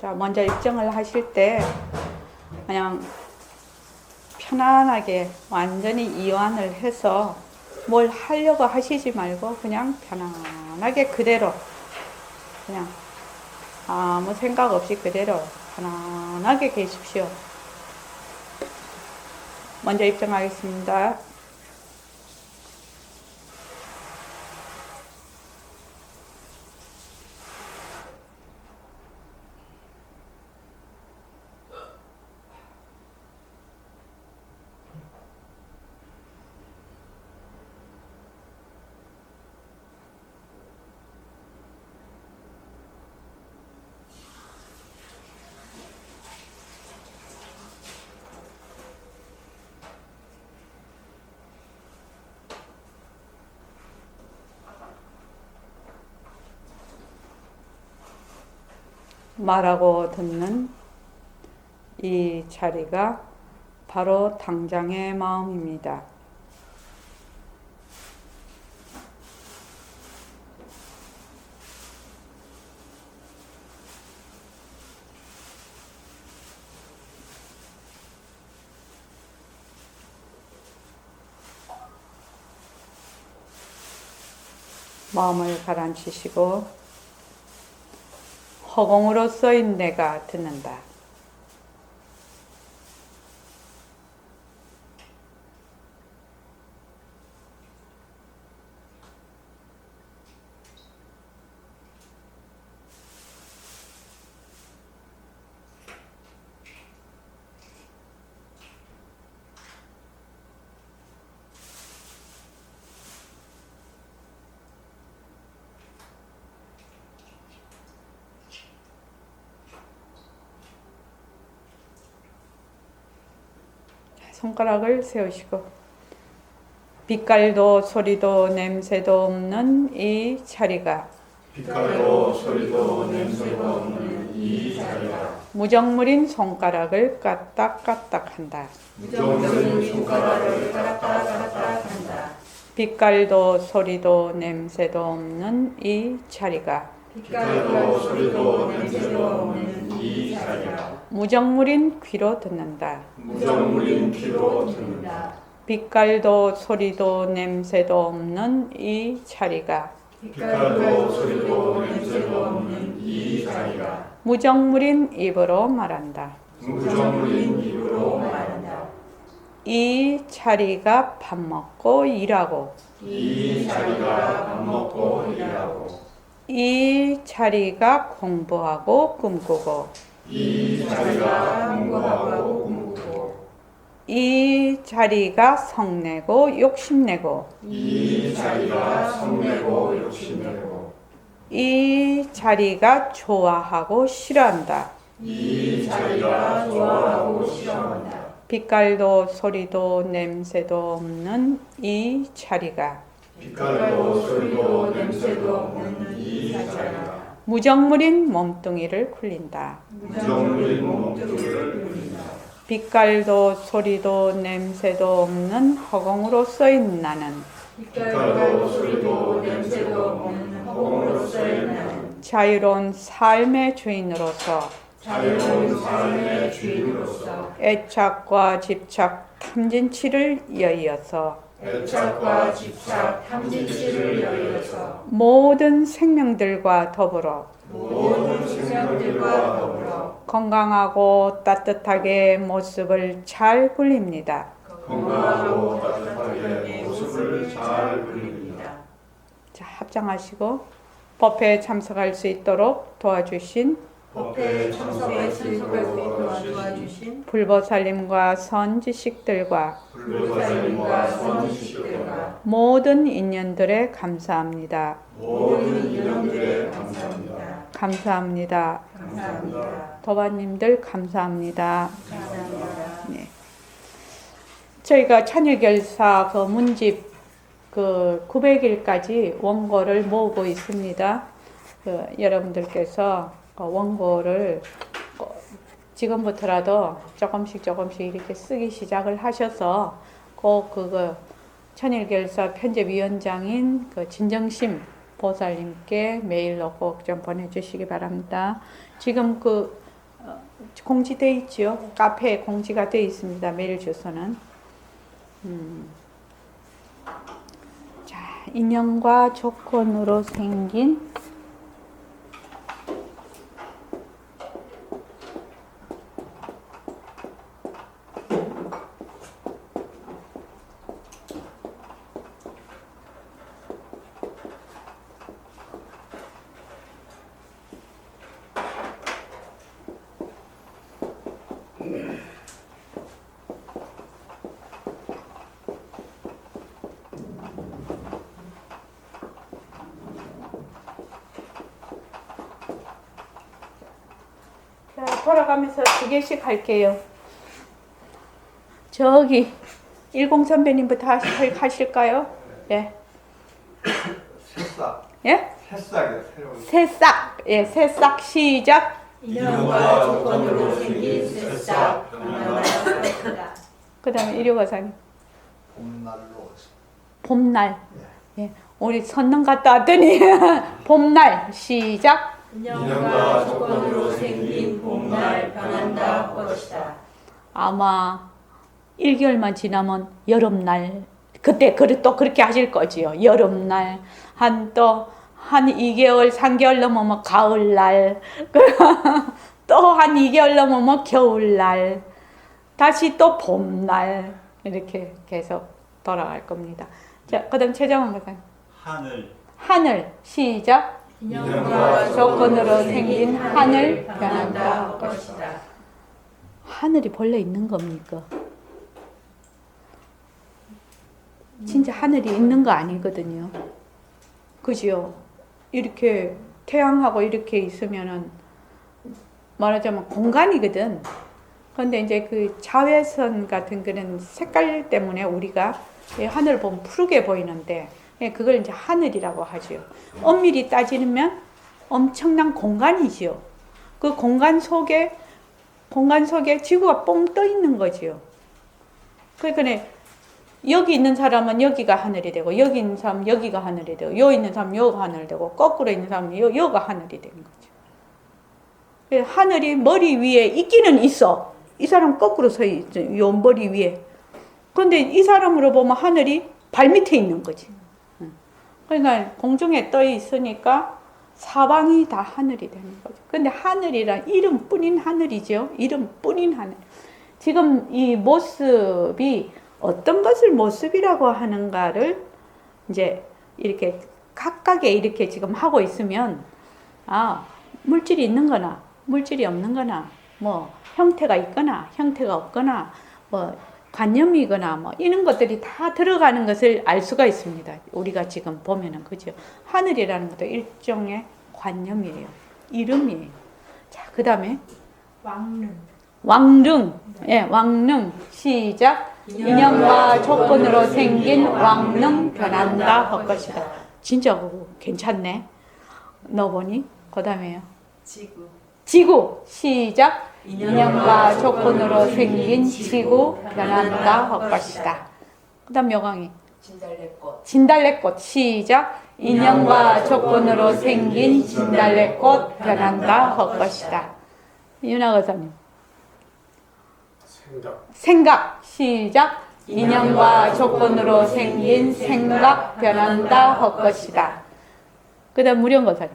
자, 먼저 입증을 하실 때 그냥 편안하게 완전히 이완을 해서 뭘 하려고 하시지 말고 그냥 편안하게 그대로 그냥 아무 생각 없이 그대로 편안하게 계십시오. 먼저 입증하겠습니다. 말하고 듣는 이 자리가 바로 당장의 마음입니다. 마음을 가라앉히시고 허공으로서인 내가 듣는다. 손가락을 세우시고 빛깔도 소리도 냄새도 없는 이 자리가 빛깔도 소리도 냄새도 없는 이 자리가 무정물인 손가락을 까딱까딱한다. 무정물인 손가락을 까딱까딱한다. 빛깔도 소리도 냄새도 없는 이 자리가 빛깔도 소리도 냄새도 없는 이 자리가 무정물인 귀로 듣는다. 무정물인 귀로 듣는다. 빛깔도 소리도 냄새도 없는 이 자리가 빛깔도 소리도 냄새도 없는 이 자리가 무정물인 입으로 말한다. 무정물인 입으로 말한다. 이 자리가 밥 먹고 일하고 이 자리가 밥 먹고 일하고 이 자리가 공부하고 꿈꾸고 이 자리가 공부하고 꿈꾸고 이 자리가 성내고 욕심내고 이 자리가 성내고 욕심내고 이 자리가 좋아하고 싫어한다. 이 자리가 좋아하고 싫어한다. 빛깔도 소리도 냄새도 없는 이 자리가 빛깔도 소리도 냄새도 없는 이 자리가 무정물인 몸뚱이를 굴린다. 무정물인 몸뚱이를 굴린다. 빛깔도 소리도 냄새도 없는 허공으로 써인 나는 빛깔도 소리도 냄새도 없는 허공으로서의 나는 자유로운 삶의 주인으로서 자유로운 삶의 주인으로서 애착과 집착 탐진치를 여의어서 애착과 집착 탐진치를 여의어서 모든 생명들과 더불어 모든 생명들과 더불어 건강하고 따뜻하게 모습을 잘 굴립니다. 건강하고 따뜻하게 모습을 잘 굴립니다. 자, 합장하시고 법회에 참석할 수 있도록 도와주신 법회에 참석할 수 있도록 도와주신 불보살님과 선지식들과 불보살님과 선지식들과 모든 인연들에 감사합니다. 모든 인연들에 감사합니다. 감사합니다. 감사합니다. 도반님들 감사합니다. 감사합니다. 네. 저희가 찬일결사 그 문집 그 900일까지 원고를 모으고 있습니다. 여러분들께서 원고를 지금부터라도 조금씩 이렇게 쓰기 시작을 하셔서 꼭 그거 천일결사 편집위원장인 그 진정심 보살님께 메일로 꼭 좀 보내주시기 바랍니다. 지금 그 공지돼 있죠. 카페에 공지가 돼 있습니다. 메일 주소는. 자, 인연과 조건으로 생긴 자, 돌아가면서 2개씩 할게요. 저기 10 선배님부터 하실까요? 예. 새싹. 예? 새싹이요. 새로운. 새싹. 예, 새싹 시작. 인연과 조건으로 생긴 새싹 변화가 것이다. 그다음에 이료과사님. 봄날로. 봄날. 예. 우리 선릉 갔다 왔더니 봄날 시작. 인연과 조건으로 생긴 봄날 변한다 것이다. 아마 1개월만 지나면 여름날 그때 또 그렇게 하실 거지요. 여름날 한 2개월 3개월 넘으면 가을날 또 한 2개월 넘으면 겨울날 다시 또 봄날 이렇게 계속 돌아갈 겁니다. 자, 그다음 최정원 박사님. 하늘 시작. 인연과 조건으로 생긴 하늘 변한다 것이다. 하늘이 본래 있는 겁니까? 진짜 하늘이 있는 거 아니거든요. 그죠? 이렇게 태양하고 이렇게 있으면은 말하자면 공간이거든. 그런데 이제 그 자외선 같은 그런 색깔 때문에 우리가 하늘 보면 푸르게 보이는데 그걸 이제 하늘이라고 하죠. 엄밀히 따지면 엄청난 공간이지요. 그 공간 속에 지구가 뻥 떠 있는 거지요. 그러니까 여기 있는 사람은 여기가 하늘이 되고 여기 있는 사람은 여기가 하늘이 되고 여기 있는 사람은 여기가 하늘이 되고 거꾸로 있는 사람은 여기가 하늘이 되는 거죠. 하늘이 머리 위에 있기는 있어. 이 사람 거꾸로 서 있죠. 요 머리 위에. 그런데 이 사람으로 보면 하늘이 발 밑에 있는 거지. 그러니까 공중에 떠 있으니까 사방이 다 하늘이 되는 거죠. 근데 하늘이란 이름뿐인 하늘이죠. 이름뿐인 하늘. 지금 이 모습이 어떤 것을 모습이라고 하는가를 이제 이렇게 각각의 이렇게 지금 하고 있으면 물질이 있는 거나 물질이 없는 거나 뭐 형태가 있거나 형태가 없거나 뭐 관념이거나 뭐 이런 것들이 다 들어가는 것을 알 수가 있습니다. 우리가 지금 보면은 그죠. 하늘이라는 것도 일종의 관념이에요. 이름이에요. 자, 그다음에 왕릉. 예, 왕릉 시작. 인연과 조건으로 생긴 왕릉 변한다 할 것이다. 진짜 괜찮네. 넣어보니 그다음에요. 지구 시작. 인연과 조건으로 생긴 지구 변한다 할 것이다. 그다음 묘강이 진달래꽃 시작. 인연과 조건으로 생긴 진달래꽃 변한다 할 것이다. 윤하거사님. 생각 시작. 인연과 조건으로 생긴 생각 변한다 할 것이다. 그다음 무령거사님.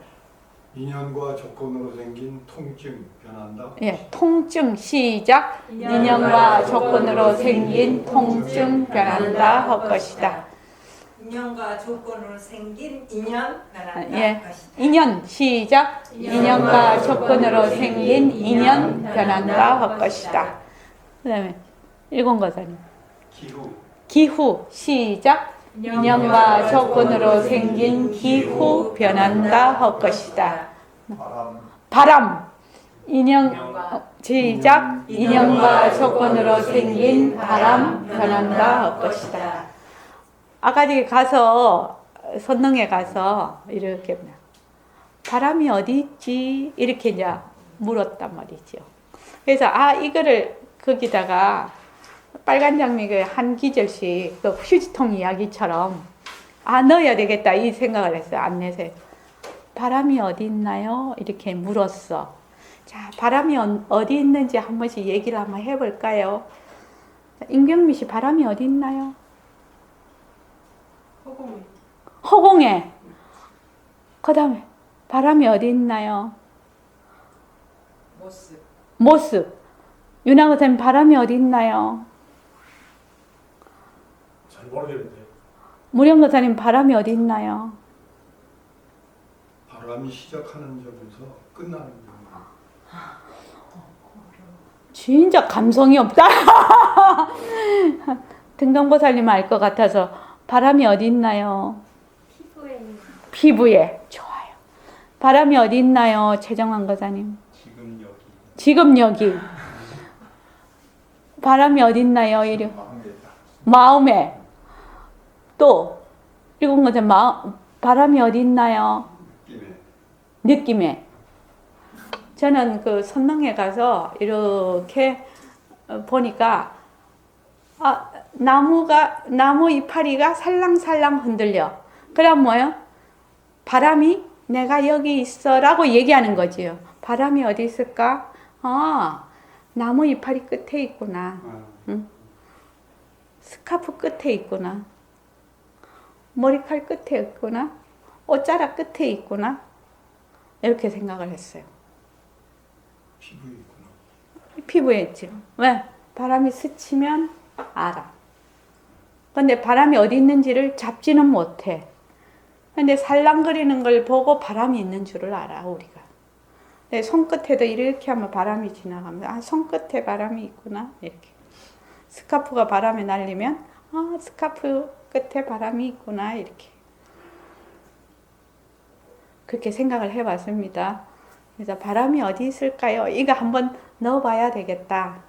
인연과 조건으로 생긴 통증 변한다. 예, 통증 시작. 인연과 조건으로 생긴 통증 변한다 할 것이다. 인연과 조건으로 생긴 인연 변한다 예, 것이다. 인연 시작. 인연과 조건으로 생긴 인연 변한다 할 것이다. 그다음에 일공거사님. 기후 시작. 인연과 조건으로 생긴 기후 변한다 할 것이다. 바람 시작. 인연과 조건으로 생긴 바람 변한다 할 것이다. 아까 저기 가서 선릉에 가서 이렇게 바람이 어디 있지 이렇게 이제 물었단 말이죠. 그래서 이거를 거기다가 빨간 장미 한 기절씩 그 휴지통 이야기처럼 넣어야 되겠다 이 생각을 했어요. 안내서에 바람이 어디 있나요? 이렇게 물었어. 자, 바람이 어디 있는지 한 번씩 얘기를 한번 해볼까요? 임경미 씨, 바람이 어디 있나요? 허공에. 허공에. 그 다음에 바람이 어디 있나요? 모습. 모습. 윤아 선생님, 바람이 어디 있나요? 잘 모르겠는데. 무령 선생님, 바람이 어디 있나요? 바람이 시작하는 점에서 끝나는 점. 진짜 감성이 없다. 등동보살님 알 것 같아서 바람이 어디 있나요? 피부에 피부에. 좋아요. 바람이 어디 있나요? 최정환 거사님. 지금 여기. 지금 여기. 바람이 어디 있나요? 이리. 마음에다. 마음에. 또 일곱 번째 바람이 어디 있나요? 느낌에. 느낌에. 저는 그 선릉에 가서 이렇게 보니까 나무 이파리가 살랑살랑 흔들려. 그럼 뭐요? 바람이 내가 여기 있어라고 얘기하는 거지요. 바람이 어디 있을까? 나무 이파리 끝에 있구나. 응? 스카프 끝에 있구나. 머리칼 끝에 있구나. 옷자락 끝에 있구나. 이렇게 생각을 했어요. 피부에 있구나. 피부에 있지. 왜? 바람이 스치면 알아. 근데 바람이 어디 있는지를 잡지는 못해. 근데 살랑거리는 걸 보고 바람이 있는 줄을 알아, 우리가. 손끝에도 이렇게 하면 바람이 지나가면, 손끝에 바람이 있구나. 이렇게. 스카프가 바람에 날리면, 스카프 끝에 바람이 있구나. 이렇게. 그렇게 생각을 해봤습니다. 그래서 바람이 어디 있을까요? 이거 한번 넣어봐야 되겠다.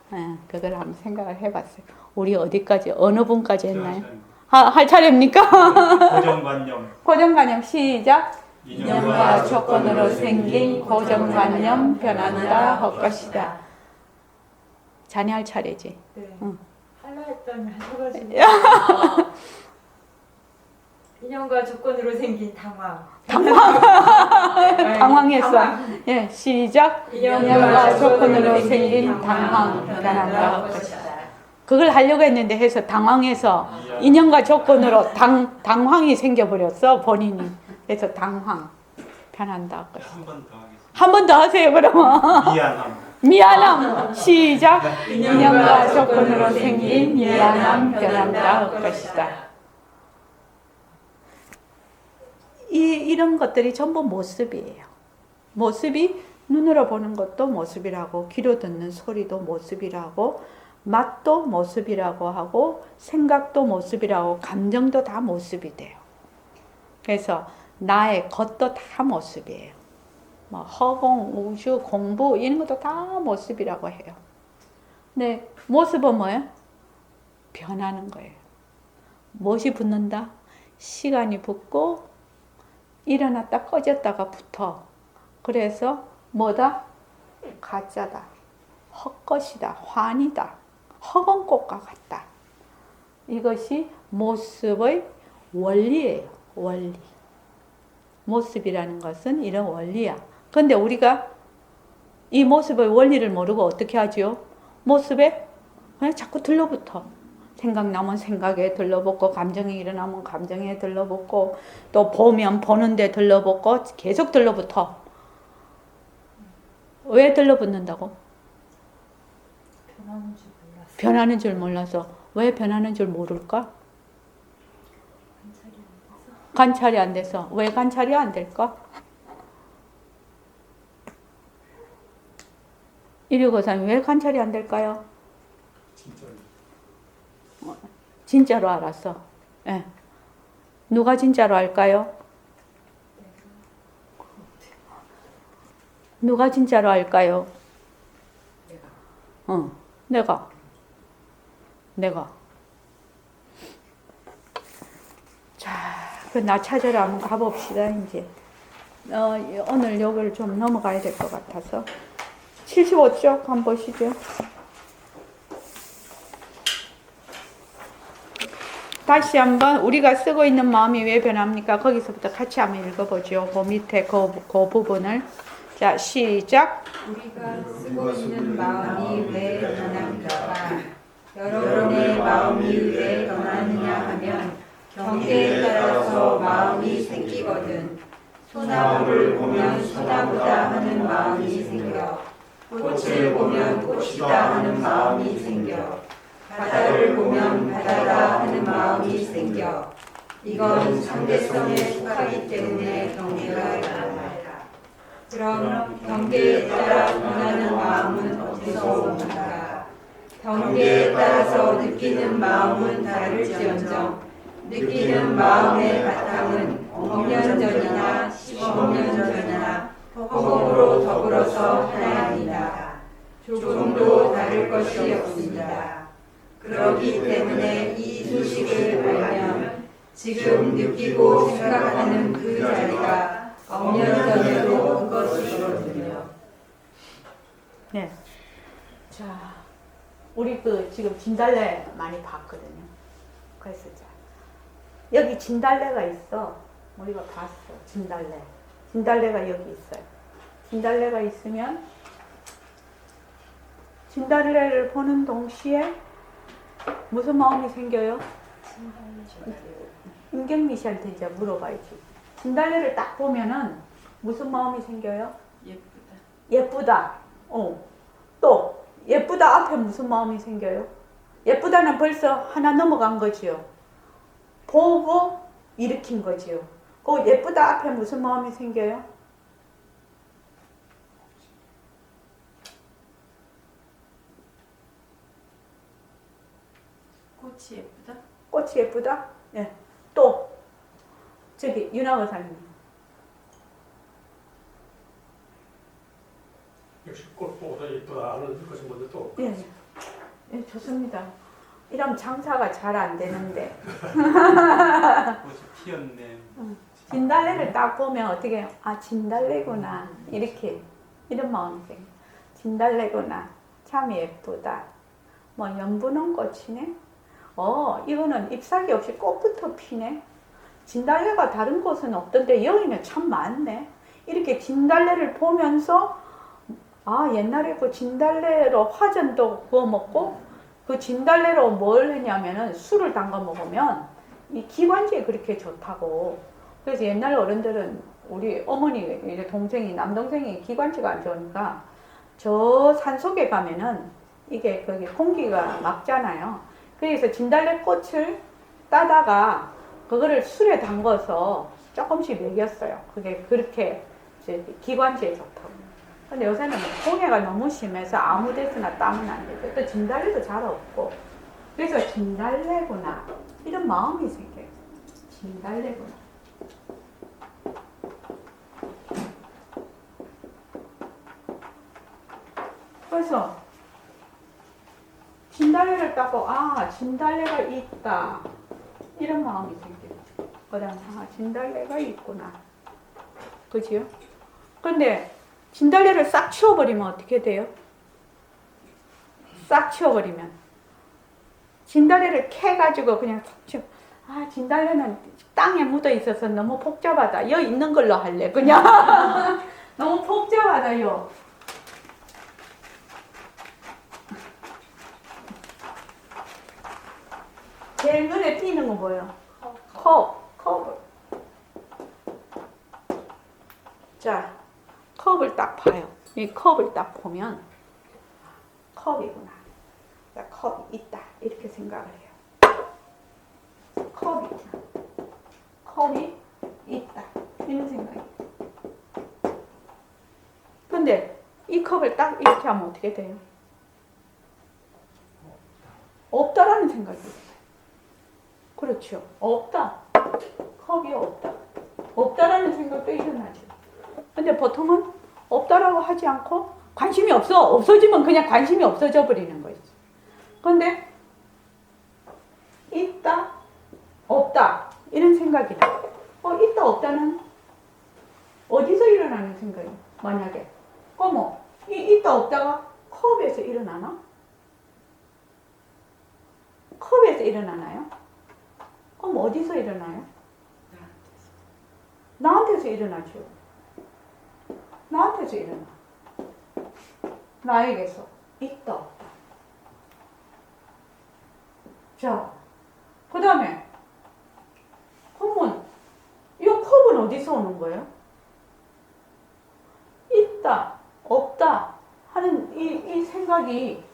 그걸 한번 생각을 해봤어요. 우리 어디까지, 어느 분까지 했나요? 할 차례입니까? 고정관념. 고정관념 시작. 인연과 조건으로 생긴 고정관념 변한다 할 것이다. 자네 할 차례지. 네. 응. 할라 했더니 하셔가지고. 인연과 조건으로 생긴 당황. 당황했어. 당황. 예, 시작. 인연과 조건으로 생긴 당황 변한다 할 것이다. 그걸 하려고 했는데 해서 당황해서 인연과 조건으로 당황이 생겨버렸어, 본인이. 그래서 당황 변한다 할 것이다. 한 번 더 하겠습니다. 한 번 더 하세요, 그러면. 미안함. 미안함 시작. 인연과 조건으로 생긴 미안함 변한다 할 것이다. 이런 것들이 전부 모습이에요. 모습이 눈으로 보는 것도 모습이라고, 귀로 듣는 소리도 모습이라고, 맛도 모습이라고 하고, 생각도 모습이라고, 감정도 다 모습이 돼요. 그래서 나의 것도 다 모습이에요. 뭐 허공, 우주, 공부 이런 것도 다 모습이라고 해요. 근데 모습은 뭐예요? 변하는 거예요. 무엇이 붙는다? 시간이 붙고 일어났다 꺼졌다가 붙어. 그래서 뭐다? 가짜다. 헛것이다. 환이다. 허공꽃과 같다. 이것이 모습의 원리예요. 원리. 모습이라는 것은 이런 원리야. 근데 우리가 이 모습의 원리를 모르고 어떻게 하죠? 모습에 그냥 자꾸 들러붙어. 생각나면 생각에 들러붙고, 감정이 일어나면 감정에 들러붙고, 또 보면 보는데 들러붙고, 계속 들러붙어. 왜 들러붙는다고? 변하는 줄 몰랐어. 변하는 줄 몰라서. 왜 변하는 줄 모를까? 관찰이 안 돼서. 왜 관찰이 안 될까? 1653 왜 관찰이 안 될까요? 진짜로. 진짜로 알았어. 예. 누가 진짜로 알까요? 누가 진짜로 알까요? 내가. 자, 그 나 찾으러 한번 가봅시다, 이제. 오늘 여기를 좀 넘어가야 될 것 같아서. 75쪽 한번 보시죠. 다시 한번 우리가 쓰고 있는 마음이 왜 변합니까? 거기서부터 같이 한번 읽어보죠. 그 밑에 그 부분을. 자, 시작. 우리가 쓰고 있는 마음이 왜 변합니까? 여러분의 마음이 왜 변하느냐 하면 경계에 따라서 마음이 생기거든. 소나무를 보면 소나무다 하는 마음이 생겨. 꽃을 보면 꽃이다 하는 마음이 생겨. 바다를 보면 바다다 하는 마음이 생겨. 이건 상대성에 속하기 때문에 경계가 일어난다. 그럼 경계에 따라 변하는 마음은 어디서 옵니까? 경계에 따라서 느끼는 마음은 다를지언정 느끼는 마음의 바탕은 5년 전이나 15년 전이나 허공으로 더불어서 하나입니다. 조금도 다를 것이 없습니다. 그렇기 때문에 이 소식을 알면 지금 느끼고 생각하는 그 자리가 5년 전에도 그것이거든요. 네. 자, 우리 지금 진달래 많이 봤거든요. 그래서 자, 여기 진달래가 있어. 우리가 봤어. 진달래. 진달래가 여기 있어요. 진달래가 있으면 진달래를 보는 동시에 무슨 마음이 생겨요? 임경미 씨한테 이제 물어봐야지. 진달래를 딱 보면은 무슨 마음이 생겨요? 예쁘다. 예쁘다. 또 예쁘다 앞에 무슨 마음이 생겨요? 예쁘다는 벌써 하나 넘어간 거지요. 보고 일으킨 거지요. 그 예쁘다 앞에 무슨 마음이 생겨요? 꽃이 예쁘다. 꽃이 예쁘다? 예. 또 저기 윤아 의사님. 역시 꽃 보고서 예쁘다 하는 것이 먼저 또 예. 예, 좋습니다. 이러면 장사가 잘 안 되는데. 꽃이 피었네. 진달래를 딱 보면 어떻게 해요? 아, 진달래구나. 이렇게 이런 마음이 생겨. 진달래구나. 참 예쁘다. 뭐 연분홍 꽃이네. 이거는 잎사귀 없이 꽃부터 피네. 진달래가 다른 곳은 없던데 여기는 참 많네. 이렇게 진달래를 보면서 아, 옛날에 그 진달래로 화전도 구워 먹고 그 진달래로 뭘 했냐면은 술을 담가 먹으면 이 기관지에 그렇게 좋다고. 그래서 옛날 어른들은 우리 어머니 이제 동생이 남동생이 기관지가 안 좋으니까 저 산속에 가면은 이게 거기 공기가 맑잖아요. 그래서 진달래 꽃을 따다가 그거를 술에 담궈서 조금씩 먹였어요. 그게 그렇게 기관지에 좋다고. 근데 요새는 공해가 너무 심해서 아무 데서나 따면 안 되고 또 진달래도 잘 없고 그래서 진달래구나 이런 마음이 생겨요. 진달래구나. 그래서 진달래를 따고 아, 진달래가 있다 이런 마음이 생겨요. 그 다음에 아, 진달래가 있구나. 그지요? 근데 진달래를 싹 치워버리면 어떻게 돼요? 싹 치워버리면 진달래를 캐가지고 그냥 싹 치워. 아, 진달래는 땅에 묻어 있어서 너무 복잡하다. 여기 있는 걸로 할래 그냥. 너무 복잡하다요. 제일 눈에 띄는 건 뭐예요? 컵. 자, 컵을 딱 봐요. 이 컵을 딱 보면 컵이구나. 자, 컵이 있다. 이렇게 생각을 해요. 컵이구나. 컵이 있다. 이런 생각이. 근데 이 컵을 딱 이렇게 하면 어떻게 돼요? 없다라는 생각이 들어요. 그렇죠. 없다. 컵이 없다. 없다라는 생각도 일어나죠. 근데 보통은 없다라고 하지 않고 관심이 없어. 없어지면 그냥 관심이 없어져 버리는 거지. 근데 있다, 없다 이런 생각이 나. 있다, 없다는 어디서 일어나는 생각이? 만약에 그럼 있다, 없다가 컵에서 일어나나? 컵에서 일어나나요? 그럼 어디서 일어나요? 나한테서 일어나죠. 나한테서 꿈에서 일어나. 나에게서 있다 없다. 자, 그 다음에 그러면 이 컵은 어디서 오는 거예요? 있다 없다 하는 이 생각이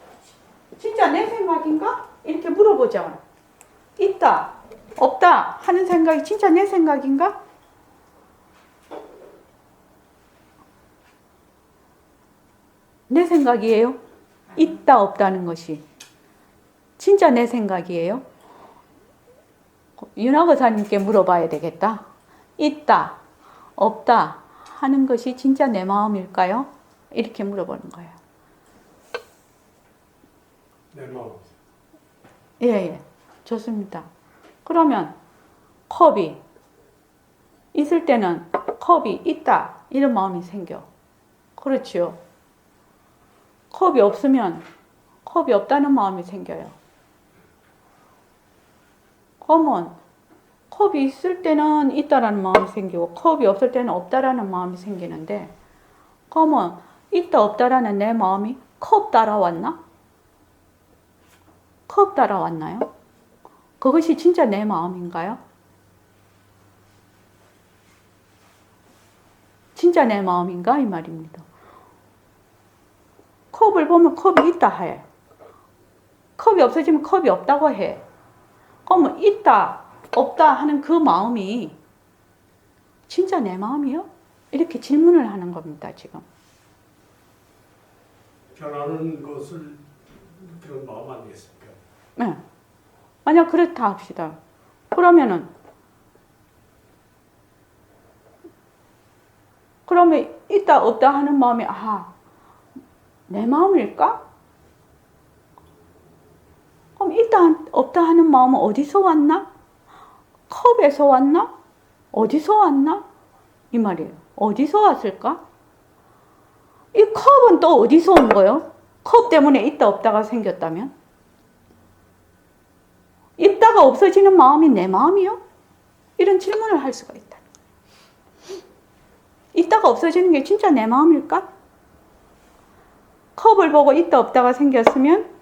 진짜 내 생각인가? 이렇게 물어보자. 있다 없다 하는 생각이 진짜 내 생각인가? 내 생각이에요? 있다 없다는 것이 진짜 내 생각이에요? 윤학의사님께 물어봐야 되겠다. 있다 없다 하는 것이 진짜 내 마음일까요? 이렇게 물어보는 거예요. 내 마음. 예, 좋습니다. 그러면 컵이 있을 때는 컵이 있다 이런 마음이 생겨. 그렇죠. 컵이 없으면 컵이 없다는 마음이 생겨요. 그러면 컵이 있을 때는 있다라는 마음이 생기고 컵이 없을 때는 없다라는 마음이 생기는데 그러면 있다 없다라는 내 마음이 컵 따라왔나? 컵 따라왔나요? 그것이 진짜 내 마음인가요? 진짜 내 마음인가? 이 말입니다. 컵을 보면 컵이 있다 해. 컵이 없어지면 컵이 없다고 해. 그러면 있다, 없다 하는 그 마음이 진짜 내 마음이요? 이렇게 질문을 하는 겁니다, 지금. 변하는 것을 그런 마음 아니겠습니까? 네. 만약 그렇다 합시다. 그러면 있다, 없다 하는 마음이, 내 마음일까? 그럼 있다, 없다 하는 마음은 어디서 왔나? 컵에서 왔나? 어디서 왔나? 이 말이에요. 어디서 왔을까? 이 컵은 또 어디서 온 거예요? 컵 때문에 있다, 없다가 생겼다면? 있다가 없어지는 마음이 내 마음이요? 이런 질문을 할 수가 있다. 있다가 없어지는 게 진짜 내 마음일까? 컵을 보고 있다 없다가 생겼으면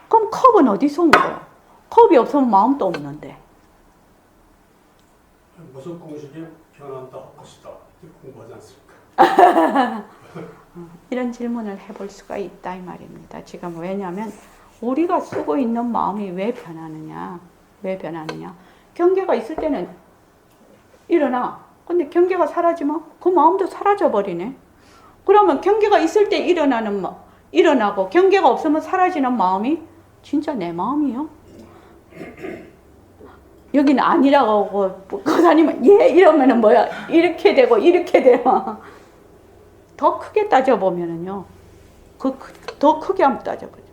그럼 컵은 어디서 온 거야? 컵이 없으면 마음도 없는데. 무슨 공식에 변한다 할 것이다. 공부하지 않습니까? 이런 질문을 해볼 수가 있다 이 말입니다. 지금 왜냐하면 우리가 쓰고 있는 마음이 왜 변하느냐? 왜 변하느냐? 경계가 있을 때는 일어나. 근데 경계가 사라지면 그 마음도 사라져 버리네. 그러면 경계가 있을 때 일어나고 경계가 없으면 사라지는 마음이 진짜 내 마음이요? 여기는 아니라고 하고 거사님은 이러면은 뭐야? 이렇게 되고 이렇게 돼요. 더 크게 따져보면은요. 더 크게 한번 따져보죠.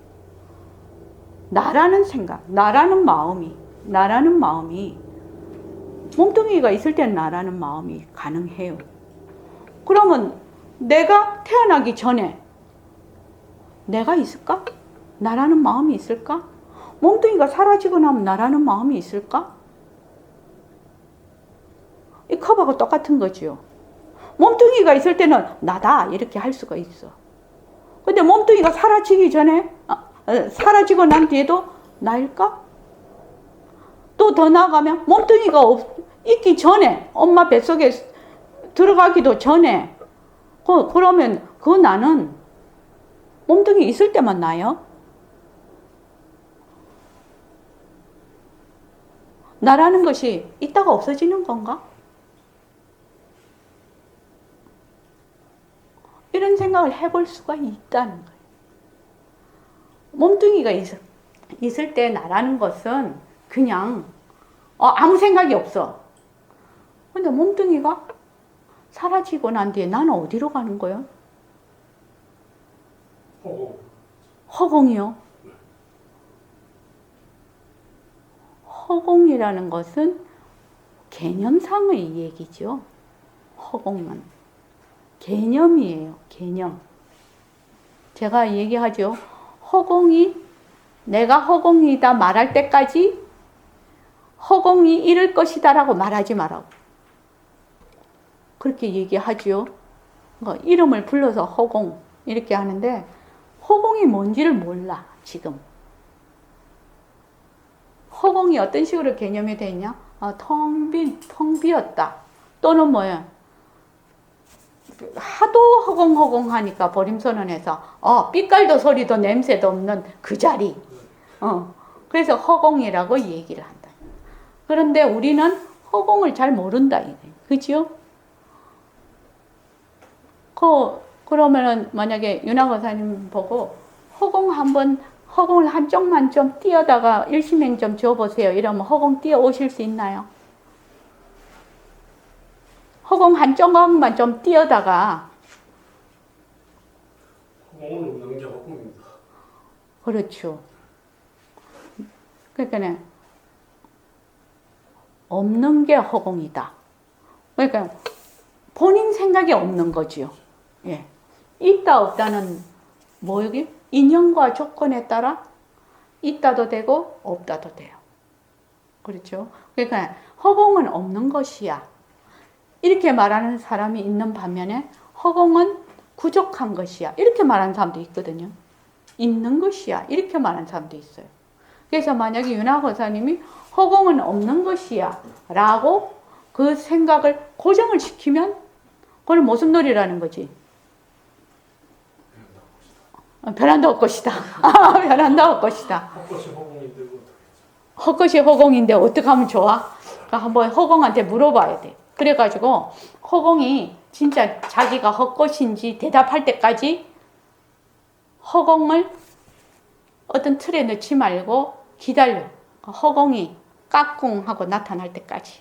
나라는 생각, 나라는 마음이 몸뚱이가 있을 때는 나라는 마음이 가능해요. 그러면 내가 태어나기 전에 내가 있을까? 나라는 마음이 있을까? 몸뚱이가 사라지고 나면 나라는 마음이 있을까? 이 컵하고 똑같은 거지요. 몸뚱이가 있을 때는 나다 이렇게 할 수가 있어. 근데 몸뚱이가 사라지기 전에 사라지고 난 뒤에도 나일까? 또 더 나아가면 몸뚱이가 있기 전에 엄마 뱃속에 들어가기도 전에 그러면 그 나는 몸뚱이 있을 때만 나요? 나라는 것이 있다가 없어지는 건가? 이런 생각을 해볼 수가 있다는 거예요. 몸뚱이가 있을 때 나라는 것은 그냥 아무 생각이 없어. 근데 몸뚱이가 사라지고 난 뒤에 나는 어디로 가는 거예요? 허공이요. 허공이라는 것은 개념상의 얘기죠. 허공은 개념이에요. 개념. 제가 얘기하죠. 내가 허공이다 말할 때까지 허공이 이럴 것이다 라고 말하지 말라고. 그렇게 얘기하지요. 그러니까 이름을 불러서 허공 이렇게 하는데 허공이 뭔지를 몰라 지금. 허공이 어떤 식으로 개념이 되어 있냐? 텅 비었다. 또는 뭐야? 하도 허공허공 하니까 버림선언해서 삐깔도 소리도 냄새도 없는 그 자리. 그래서 허공이라고 얘기를 한다. 그런데 우리는 허공을 잘 모른다. 그죠? 그러면은 만약에 윤아 권사님 보고 허공을 한쪽만 좀 띄어다가 일심행 좀 줘보세요. 이러면 허공 띄어 오실 수 있나요? 허공 한쪽만 좀 띄어다가. 허공은 없는 게 허공입니다. 그렇죠. 그러니까 없는 게 허공이다. 그러니까 본인 생각이 없는 거지요. 예. 있다 없다는 뭐 여기 인연과 조건에 따라 있다도 되고 없다도 돼요. 그렇죠? 그러니까 허공은 없는 것이야. 이렇게 말하는 사람이 있는 반면에 허공은 부족한 것이야. 이렇게 말하는 사람도 있거든요. 있는 것이야. 이렇게 말하는 사람도 있어요. 그래서 만약에 윤아 권사님이 허공은 없는 것이야 라고 그 생각을 고정을 시키면 그건 무슨 놀이라는 거지? 베란다 올 것이다. 베란다 올 것이다. 헛것이 허공인데 헛것이 허공인데 어떻게 하면 좋아? 그러니까 한번 허공한테 물어봐야 돼. 그래가지고 허공이 진짜 자기가 헛것인지 대답할 때까지 허공을 어떤 틀에 넣지 말고 기다려. 허공이 까꿍하고 나타날 때까지.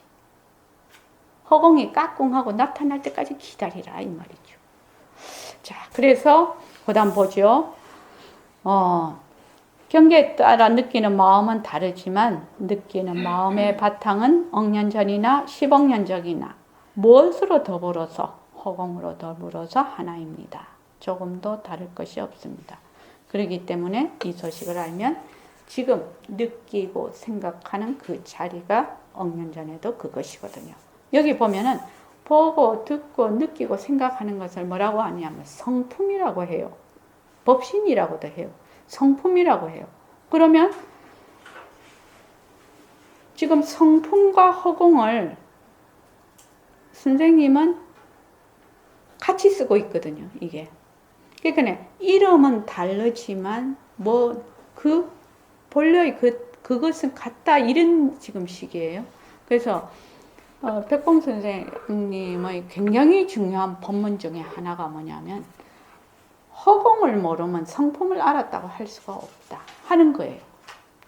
허공이 까꿍하고 나타날 때까지 기다리라 이 말이죠. 자, 그래서 그 다음 보죠. 경계에 따라 느끼는 마음은 다르지만 느끼는 마음의 바탕은 억년 전이나 10억 년 전이나 무엇으로 더불어서 허공으로 더불어서 하나입니다. 조금도 다를 것이 없습니다. 그렇기 때문에 이 소식을 알면 지금 느끼고 생각하는 그 자리가 억년 전에도 그것이거든요. 여기 보면은 보고 듣고 느끼고 생각하는 것을 뭐라고 하냐면 성품이라고 해요. 법신이라고도 해요. 성품이라고 해요. 그러면 지금 성품과 허공을 선생님은 같이 쓰고 있거든요. 이게. 그러니까 이름은 다르지만 본래의 그것은 같다 이런 지금 식이에요. 그래서 백봉 선생님의 굉장히 중요한 법문 중에 하나가 뭐냐면 허공을 모르면 성품을 알았다고 할 수가 없다 하는 거예요.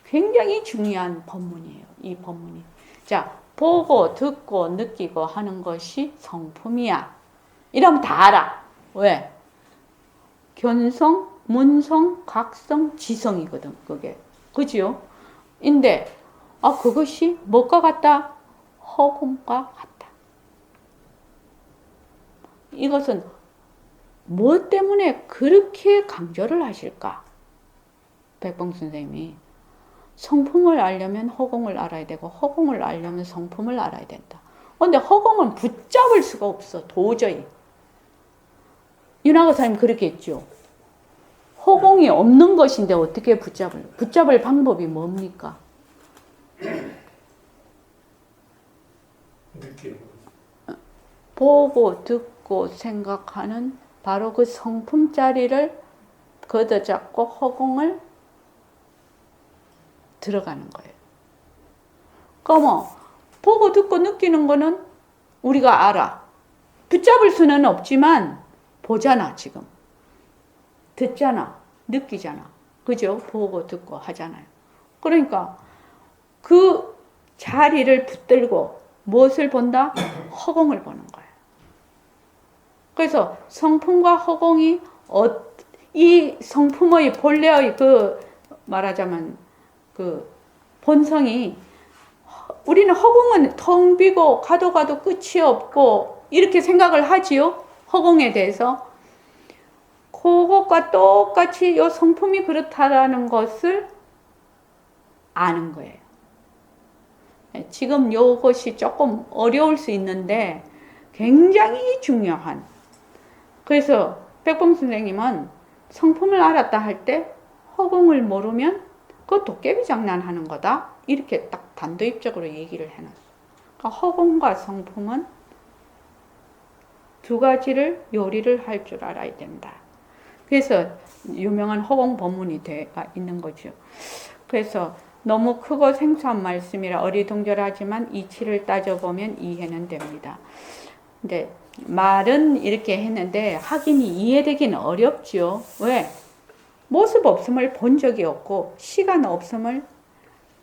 굉장히 중요한 법문이에요. 이 법문이. 자, 보고 듣고 느끼고 하는 것이 성품이야. 이러면 다 알아. 왜? 견성, 문성, 각성, 지성이거든. 그게. 그지요? 인데 그것이 뭐가 같다? 허공과 같다. 이것은 무엇 때문에 그렇게 강조를 하실까? 백봉 선생님이 성품을 알려면 허공을 알아야 되고 허공을 알려면 성품을 알아야 된다. 그런데 허공은 붙잡을 수가 없어. 도저히. 윤아 권사님 그렇게 했죠. 허공이 없는 것인데 어떻게 붙잡을 방법이 뭡니까? 느끼는 거죠. 보고 듣고 생각하는 바로 그 성품 자리를 걷어잡고 허공을 들어가는 거예요. 그러면 보고 듣고 느끼는 거는 우리가 알아. 붙잡을 수는 없지만 보잖아 지금. 듣잖아. 느끼잖아. 그죠? 보고 듣고 하잖아요. 그러니까 그 자리를 붙들고 무엇을 본다? 허공을 보는 거예요. 그래서 성품과 허공이 이 성품의 본래의 말하자면 본성이 우리는 허공은 텅 비고 가도 끝이 없고 이렇게 생각을 하지요. 허공에 대해서. 그것과 똑같이 이 성품이 그렇다라는 것을 아는 거예요. 지금 이것이 조금 어려울 수 있는데 굉장히 중요한. 그래서 백봉 선생님은 성품을 알았다 할 때 허공을 모르면 그거 도깨비 장난하는 거다. 이렇게 딱 단도입적으로 얘기를 해놨어. 그러니까 허공과 성품은 두 가지를 요리를 할 줄 알아야 된다. 그래서 유명한 허공 법문이 있는 거죠. 그래서 너무 크고 생소한 말씀이라 어리둥절하지만 이치를 따져보면 이해는 됩니다. 근데 말은 이렇게 했는데 확인이 이해되기는 어렵죠. 왜? 모습 없음을 본 적이 없고 시간 없음을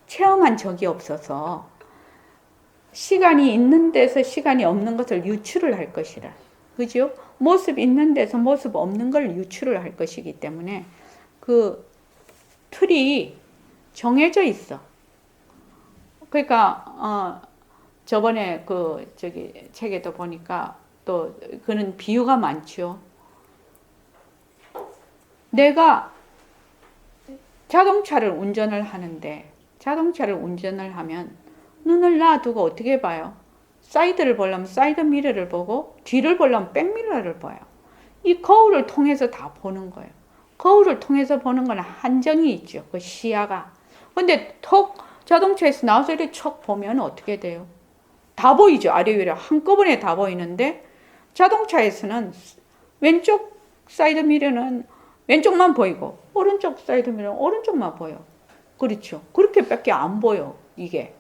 체험한 적이 없어서 시간이 있는 데서 시간이 없는 것을 유추를 할 것이라. 그죠? 모습 있는 데서 모습 없는 걸 유추를 할 것이기 때문에 그 틀이 정해져 있어. 그러니까 저번에 책에도 보니까 또 그런 비유가 많죠. 내가 자동차를 운전을 하는데 자동차를 운전을 하면 눈을 놔두고 어떻게 봐요? 사이드를 보려면 사이드 미러를 보고 뒤를 보려면 백미러를 봐요. 이 거울을 통해서 다 보는 거예요. 거울을 통해서 보는 건 한정이 있죠. 그 시야가. 근데 톡 자동차에서 나와서 이렇게 척 보면 어떻게 돼요? 다 보이죠. 아래 위로 한꺼번에 다 보이는데 자동차에서는 왼쪽 사이드 미러는 왼쪽만 보이고 오른쪽 사이드 미러는 오른쪽만 보여. 그렇죠. 그렇게밖에 안 보여 이게.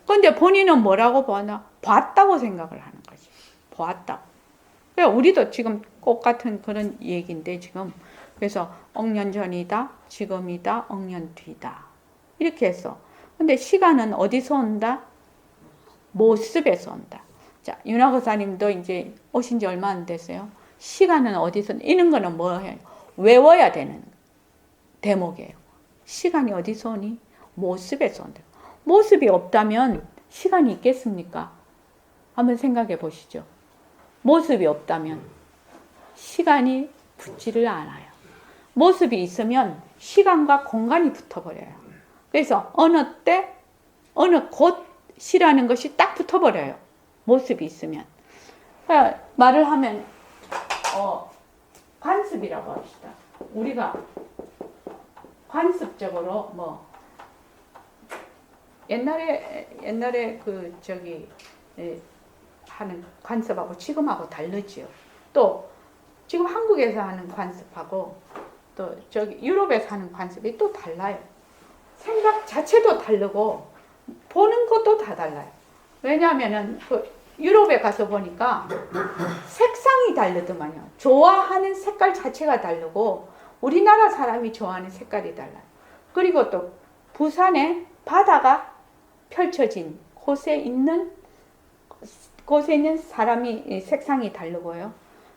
근데 본인은 뭐라고 보나? 봤다고 생각을 하는 거지. 보았다. 그러니까 우리도 지금 똑같은 그런 얘기인데 지금 그래서 억년 전이다, 지금이다, 억년 뒤다 이렇게 해서. 근데 시간은 어디서 온다? 모습에서 온다. 자, 윤화 거사님도 이제 오신 지 얼마 안 됐어요. 시간은 어디서 이런 거는 뭐예요? 외워야 되는 대목이에요. 시간이 어디서 오니? 모습에서 온다. 모습이 없다면 시간이 있겠습니까? 한번 생각해 보시죠. 모습이 없다면 시간이 붙지를 않아요. 모습이 있으면 시간과 공간이 붙어버려요. 그래서 어느 때, 어느 곳이라는 것이 딱 붙어버려요. 모습이 있으면. 그러니까 말을 하면 관습이라고 합시다. 우리가 관습적으로 옛날에 하는 관습하고 지금하고 다르지요. 또 지금 한국에서 하는 관습하고 또 유럽에서 하는 관습이 또 달라요. 생각 자체도 다르고 보는 것도 다 달라요. 왜냐하면은 유럽에 가서 보니까 색상이 다르더만요. 좋아하는 색깔 자체가 다르고 우리나라 사람이 좋아하는 색깔이 달라요. 그리고 또 부산에 바다가 펼쳐진 곳에 있는 사람이 색상이 다르고요.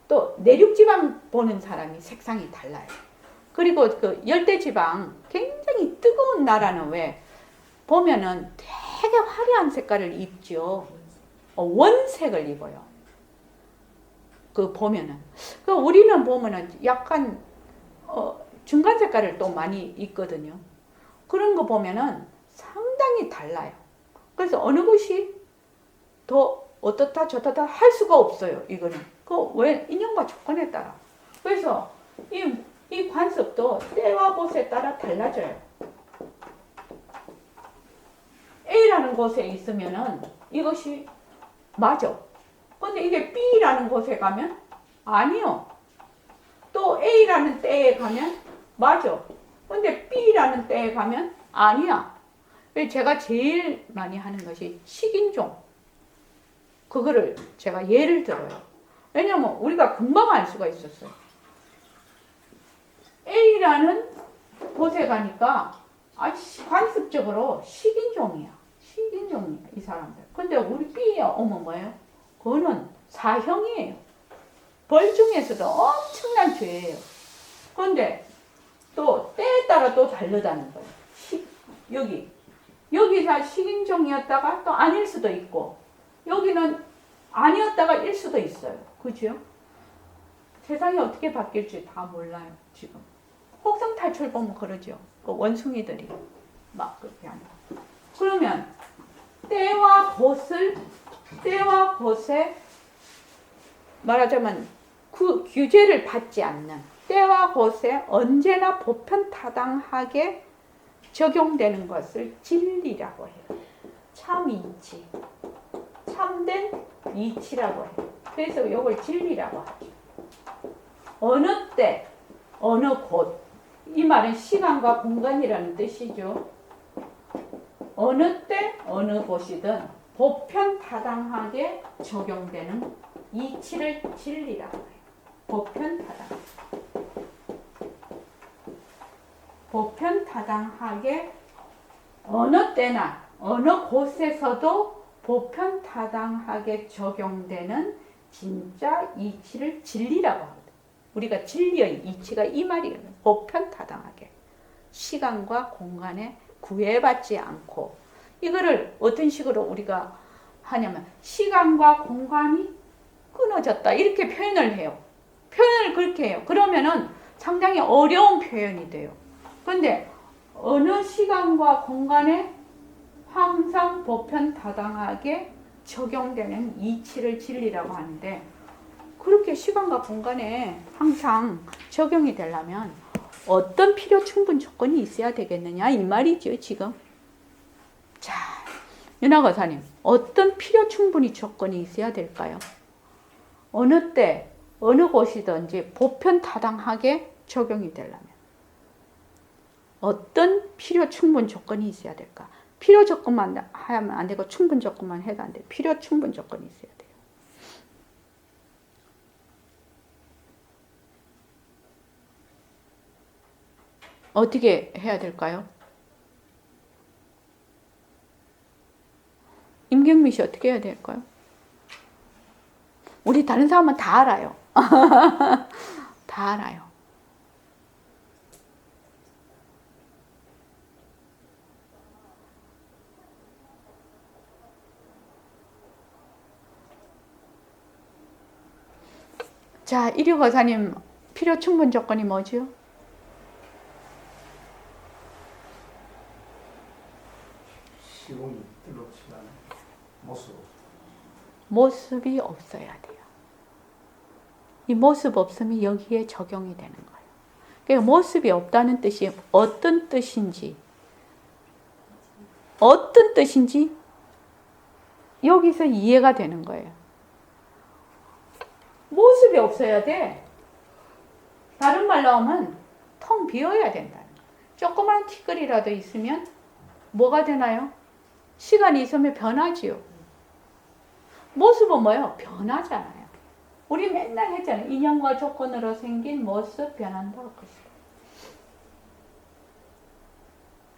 또 내륙지방 보는 사람이 색상이 달라요. 그리고 그 열대지방 굉장히 뜨거운 나라는 왜 보면은 되게 화려한 색깔을 입죠. 원색을 입어요. 그 보면은. 그 우리는 보면은 약간 중간 색깔을 또 많이 입거든요. 그런 거 보면은 상당히 달라요. 그래서 어느 곳이 더 어떻다 저렇다 할 수가 없어요. 이거는. 왜 인연과 조건에 따라. 그래서 이 관습도 때와 곳에 따라 달라져요. A라는 곳에 있으면은 이것이 맞아. 근데 이게 B라는 곳에 가면 아니요. 또 A라는 때에 가면 맞아. 근데 B라는 때에 가면 아니야. 제가 제일 많이 하는 것이 식인종. 그거를 제가 예를 들어요. 왜냐면 우리가 금방 알 수가 있었어요. A라는 곳에 가니까 관습적으로 식인종이야. 식인종이야, 이 사람들. 근데 우리 B에 오면 뭐예요? 그거는 사형이에요. 벌 중에서도 엄청난 죄예요. 그런데 또 때에 따라 또 다르다는 거예요. 여기가 식인종이었다가 또 아닐 수도 있고 여기는 아니었다가 일 수도 있어요. 그죠? 세상이 어떻게 바뀔지 다 몰라요. 지금 혹성탈출 보면 그러죠. 그 원숭이들이 막 그렇게 하는. 그러면 때와 곳에 말하자면 그 규제를 받지 않는 때와 곳에 언제나 보편타당하게 적용되는 것을 진리라고 해요. 참이치, 참된 이치라고 해요. 그래서 이걸 진리라고 하죠. 어느 때, 어느 곳, 이 말은 시간과 공간이라는 뜻이죠. 어느 때, 어느 곳이든 보편타당하게 적용되는 이치를 진리라고 해요. 보편타당. 보편타당하게 어느 때나 어느 곳에서도 보편타당하게 적용되는 진짜 이치를 진리라고 합니다. 우리가 진리의 이치가 이 말이에요. 보편타당하게 시간과 공간에 구애받지 않고, 이거를 어떤 식으로 우리가 하냐면 시간과 공간이 끊어졌다 이렇게 표현을 해요. 표현을 그렇게 해요. 그러면은 상당히 어려운 표현이 돼요. 그런데 어느 시간과 공간에 항상 보편타당하게 적용되는 이치를 진리라고 하는데, 그렇게 시간과 공간에 항상 적용이 되려면 어떤 필요 충분 조건이 있어야 되겠느냐 이 말이죠 지금. 자, 윤아 거사님, 어떤 필요 충분히 조건이 있어야 될까요? 어느 때 어느 곳이든지 보편타당하게 적용이 되려면 어떤 필요 충분 조건이 있어야 될까? 필요 조건만 하면 안 되고 충분 조건만 해도 안 돼요. 필요 충분 조건이 있어야 돼요. 어떻게 해야 될까요? 임경미 씨 어떻게 해야 될까요? 우리 다른 사람은 다 알아요. 다 알아요. 자, 1위 거사님 필요 충분 조건이 뭐죠? 시공이 뜰없지 않은 모습. 모습이 없어야 돼요. 이 모습 없음이 여기에 적용이 되는 거예요. 그러니까 모습이 없다는 뜻이 어떤 뜻인지 여기서 이해가 되는 거예요. 모습이 없어야 돼. 다른 말로 하면 텅 비어야 된다는 거예요. 조그만 티끌이라도 있으면 뭐가 되나요? 시간이 있으면 변하지요. 모습은 뭐예요? 변하잖아요. 우리 맨날 했잖아요. 인연과 조건으로 생긴 모습 변한다.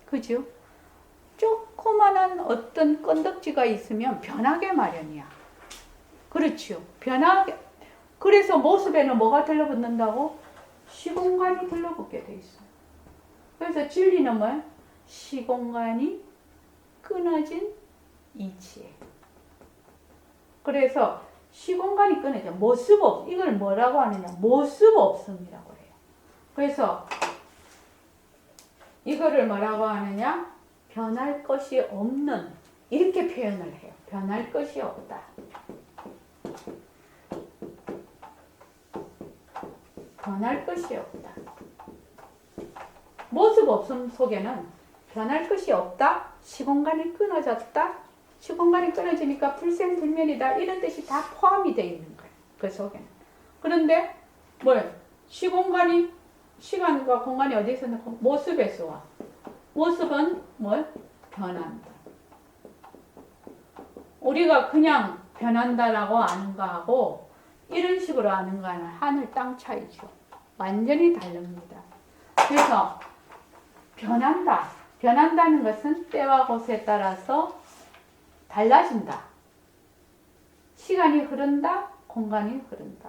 그죠? 조그만한 어떤 건덕지가 있으면 변하게 마련이야. 그렇죠. 변하게. 그래서 모습에는 뭐가 들러붙는다고? 시공간이 들러붙게 돼 있어. 그래서 진리는 뭐야? 시공간이 끊어진 이치에. 그래서 시공간이 끊어져. 모습 없. 이걸 뭐라고 하느냐? 모습 없음이라고 해요. 그래서 이거를 뭐라고 하느냐? 변할 것이 없는, 이렇게 표현을 해요. 변할 것이 없다. 변할 것이 없다. 모습 없음 속에는 변할 것이 없다. 시공간이 끊어졌다. 시공간이 끊어지니까 불생불멸이다. 이런 뜻이 다 포함이 되어 있는 거예요. 그 속에는. 그런데 시공간이, 시간과 공간이 어디서 나고? 모습에서 와. 모습은 변한다. 우리가 그냥 변한다라고 아는 거하고 이런 식으로 아는 거는 하늘 땅 차이죠. 완전히 다릅니다. 그래서 변한다. 변한다는 것은 때와 곳에 따라서 달라진다. 시간이 흐른다. 공간이 흐른다.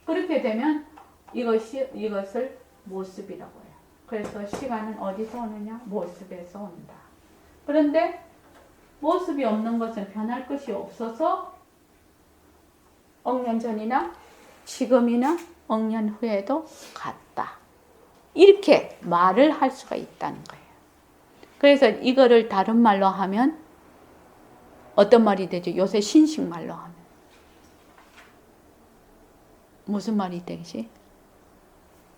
그렇게 되면 이것을 모습이라고 해요. 그래서 시간은 어디서 오느냐? 모습에서 온다. 그런데 모습이 없는 것은 변할 것이 없어서 억년 전이나 지금이나 억년 후에도 같다. 이렇게 말을 할 수가 있다는 거예요. 그래서 이거를 다른 말로 하면 어떤 말이 되죠? 요새 신식말로 하면 무슨 말이 되지?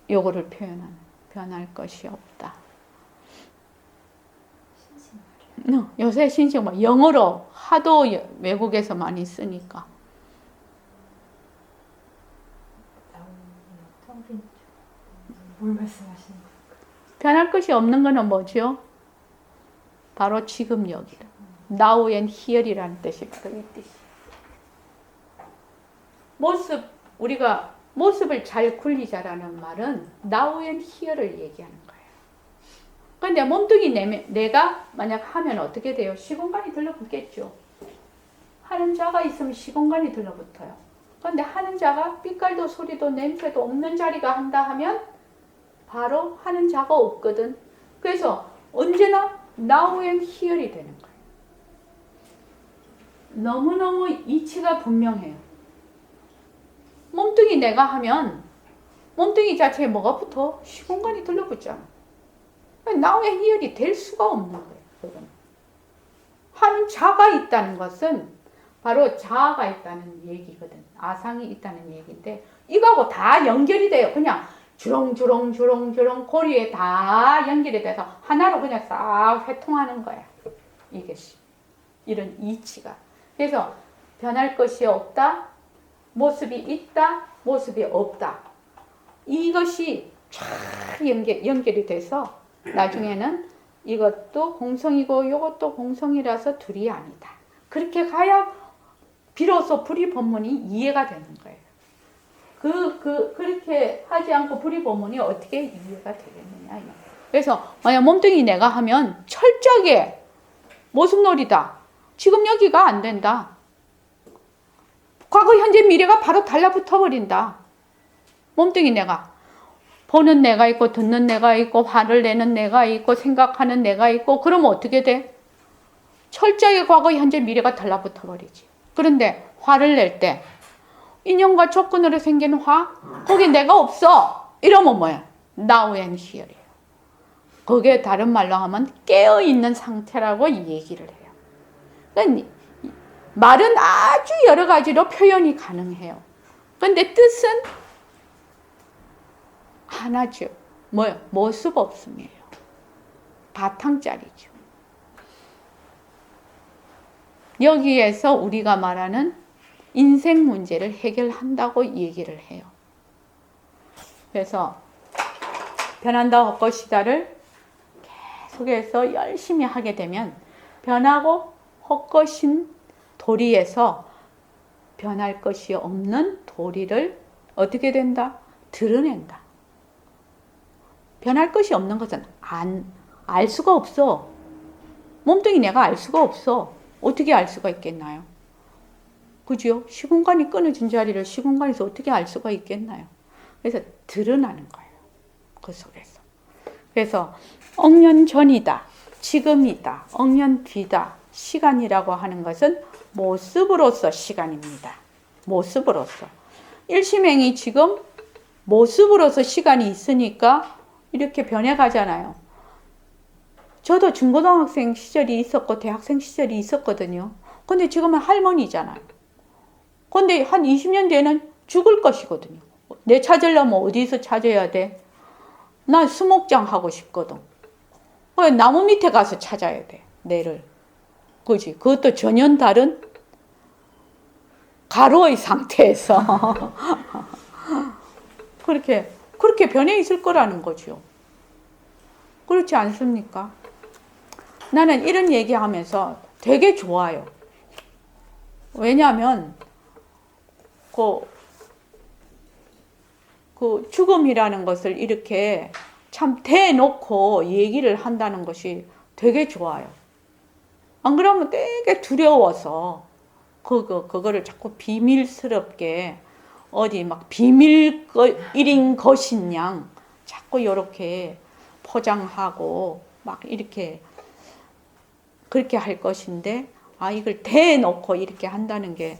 요거를 표현하는 변할 것이 없다. 요새 신식말 영어로 하도 외국에서 많이 쓰니까 뭘 말씀하시는 거예요? 변할 것이 없는 거는 뭐죠? 바로 지금 여기다. Now and here이라는 뜻이거든요. 이 뜻이. 우리가 모습을 잘 굴리자라는 말은 Now and here를 얘기하는 거예요. 그런데 몸뚱이 내가 만약 하면 어떻게 돼요? 시공간이 들러붙겠죠. 하는 자가 있으면 시공간이 들러붙어요. 그런데 하는 자가 빛깔도 소리도 냄새도 없는 자리가 한다 하면 바로 하는 자가 없거든. 그래서 언제나 now and here이 되는 거예요. 너무너무 이치가 분명해요. 몸뚱이 내가 하면 몸뚱이 자체에 뭐가 붙어? 시공간이 들러붙잖아. now and here이 될 수가 없는 거예요. 그건. 하는 자가 있다는 것은 바로 자아가 있다는 얘기거든. 아상이 있다는 얘기인데 이거하고 다 연결이 돼요. 그냥 주렁주렁 고리에 다 연결이 돼서 하나로 그냥 싹 회통하는 거야. 이것이. 이런 이치가. 그래서 변할 것이 없다. 모습이 있다. 모습이 없다. 이것이 쫙 연결이 돼서 나중에는 이것도 공성이고 이것도 공성이라서 둘이 아니다. 그렇게 가야 비로소 불이법문이 이해가 되는 거예요. 그렇게 하지 않고 불이법문이 어떻게 이해가 되겠느냐. 그래서 만약 몸뚱이 내가 하면 철저하게 모습놀이다. 지금 여기가 안 된다. 과거, 현재, 미래가 바로 달라붙어 버린다. 몸뚱이 내가. 보는 내가 있고 듣는 내가 있고 화를 내는 내가 있고 생각하는 내가 있고 그러면 어떻게 돼? 철저하게 과거, 현재, 미래가 달라붙어 버리지. 그런데 화를 낼 때 인연과 조건으로 생긴 화? 거기 내가 없어. 이러면 뭐야? Now and here이에요. 그게 다른 말로 하면 깨어있는 상태라고 얘기를 해요. 그러니까 말은 아주 여러 가지로 표현이 가능해요. 그런데 뜻은 하나죠. 뭐요? 모습 없음이에요. 바탕짜리죠. 여기에서 우리가 말하는 인생 문제를 해결한다고 얘기를 해요. 그래서 변한다 헛것이다를 계속해서 열심히 하게 되면 변하고 헛것인 도리에서 변할 것이 없는 도리를 어떻게 된다? 드러낸다. 변할 것이 없는 것은 알 수가 없어. 몸뚱이 내가 알 수가 없어. 어떻게 알 수가 있겠나요? 그죠? 시공간이 끊어진 자리를 시공간에서 어떻게 알 수가 있겠나요? 그래서 드러나는 거예요. 그 속에서. 그래서 억년 전이다. 지금이다. 억년 뒤다. 시간이라고 하는 것은 모습으로서 시간입니다. 모습으로서. 일심행이 지금 모습으로서 시간이 있으니까 이렇게 변해가잖아요. 저도 중고등학생 시절이 있었고 대학생 시절이 있었거든요. 근데 지금은 할머니잖아요. 근데 한 20년 뒤에는 죽을 것이거든요. 내 찾으려면 어디서 찾아야 돼? 난 수목장 하고 싶거든. 나무 밑에 가서 찾아야 돼. 내를. 그지? 그것도 전혀 다른 가루의 상태에서 그렇게 변해 있을 거라는 거죠. 그렇지 않습니까? 나는 이런 얘기하면서 되게 좋아요. 왜냐하면 그 죽음이라는 것을 이렇게 참 대놓고 얘기를 한다는 것이 되게 좋아요. 안 그러면 되게 두려워서 그거를 자꾸 비밀스럽게 어디 막 비밀일인 것인 양 자꾸 이렇게 포장하고 막 이렇게 그렇게 할 것인데 이걸 대놓고 이렇게 한다는 게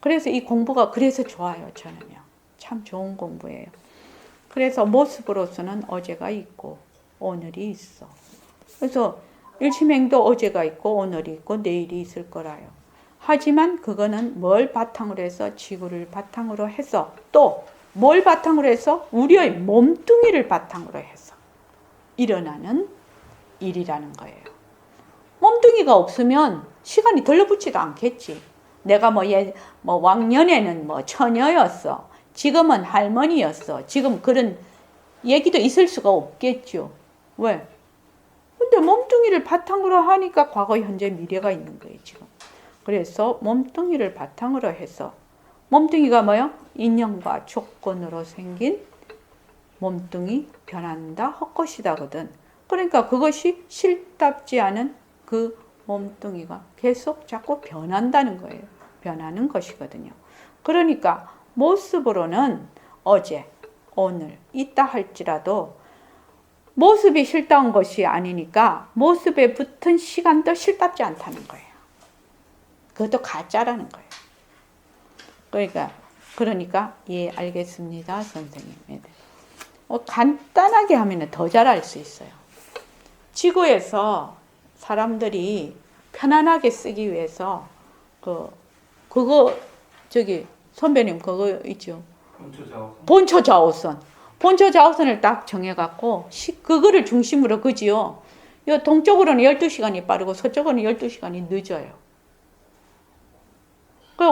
그래서 이 공부가 그래서 좋아요. 저는요. 참 좋은 공부예요. 그래서 모습으로서는 어제가 있고 오늘이 있어. 그래서 일심행도 어제가 있고 오늘이 있고 내일이 있을 거라요. 하지만 그거는 뭘 바탕으로 해서 지구를 바탕으로 해서 또 뭘 바탕으로 해서? 우리의 몸뚱이를 바탕으로 해서 일어나는 일이라는 거예요. 몸뚱이가 없으면 시간이 들러붙지도 않겠지. 내가 뭐 왕년에는 뭐 처녀였어. 지금은 할머니였어. 지금 그런 얘기도 있을 수가 없겠죠. 왜? 근데 몸뚱이를 바탕으로 하니까 과거, 현재, 미래가 있는 거예요, 지금. 그래서 몸뚱이를 바탕으로 해서 몸뚱이가 뭐요? 인연과 조건으로 생긴 몸뚱이 변한다 헛것이다거든. 그러니까 그것이 싫답지 않은 그 몸뚱이가 계속 자꾸 변한다는 거예요. 변하는 것이거든요. 그러니까 모습으로는 어제, 오늘, 있다 할지라도 모습이 싫다는 것이 아니니까 모습에 붙은 시간도 싫답지 않다는 거예요. 그것도 가짜라는 거예요. 그러니까 예, 알겠습니다, 선생님. 간단하게 하면 더 잘 알 수 있어요. 지구에서 사람들이 편안하게 쓰기 위해서 선배님 그거 있죠. 본초 좌우선. 본초 좌우선을 딱 정해갖고 그거를 중심으로 그지요. 동쪽으로는 12시간이 빠르고 서쪽으로는 12시간이 늦어요.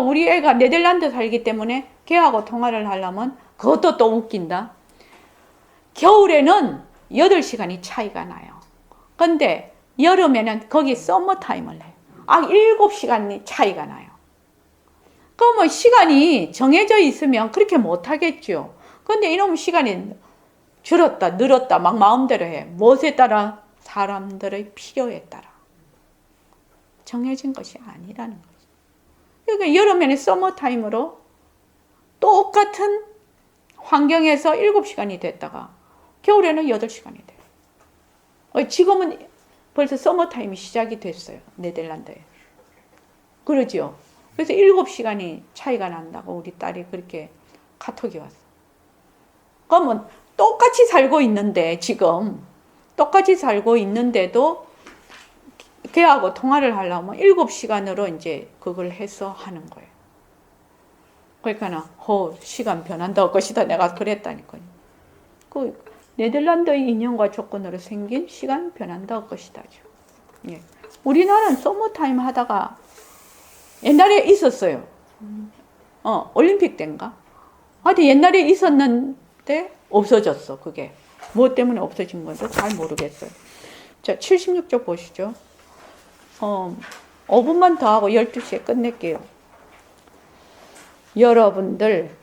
우리 애가 네덜란드 살기 때문에 걔하고 통화를 하려면 그것도 또 웃긴다. 겨울에는 8시간이 차이가 나요. 근데 여름에는 거기 서머타임을 해요. 7시간이 차이가 나요. 그러면 시간이 정해져 있으면 그렇게 못하겠죠. 근데 이놈 시간이 줄었다 늘었다 막 마음대로 해. 무엇에 따라? 사람들의 필요에 따라. 정해진 것이 아니라는 거죠. 그러니까 여름에는 서머타임으로 똑같은 환경에서 7시간이 됐다가 겨울에는 8시간이 돼요. 지금은 벌써 서머타임이 시작이 됐어요. 네덜란드에. 그러죠. 그래서 7시간이 차이가 난다고 우리 딸이 그렇게 카톡이 왔어. 그러면 똑같이 살고 있는데 지금 똑같이 살고 있는데도 걔하고 통화를 하려면 7시간으로 이제 그걸 해서 하는 거예요. 그러니까 시간 변한다고 것이다 내가 그랬다니까요. 그 네덜란드의 인연과 조건으로 생긴 시간 변한다고 것이다죠. 예. 우리나라는 서머타임 하다가 옛날에 있었어요. 올림픽 때인가? 하여튼 옛날에 있었는데 없어졌어. 그게 무엇 때문에 없어진 건지 잘 모르겠어요. 자, 76쪽 보시죠. 5분만 더 하고 12시에 끝낼게요. 여러분들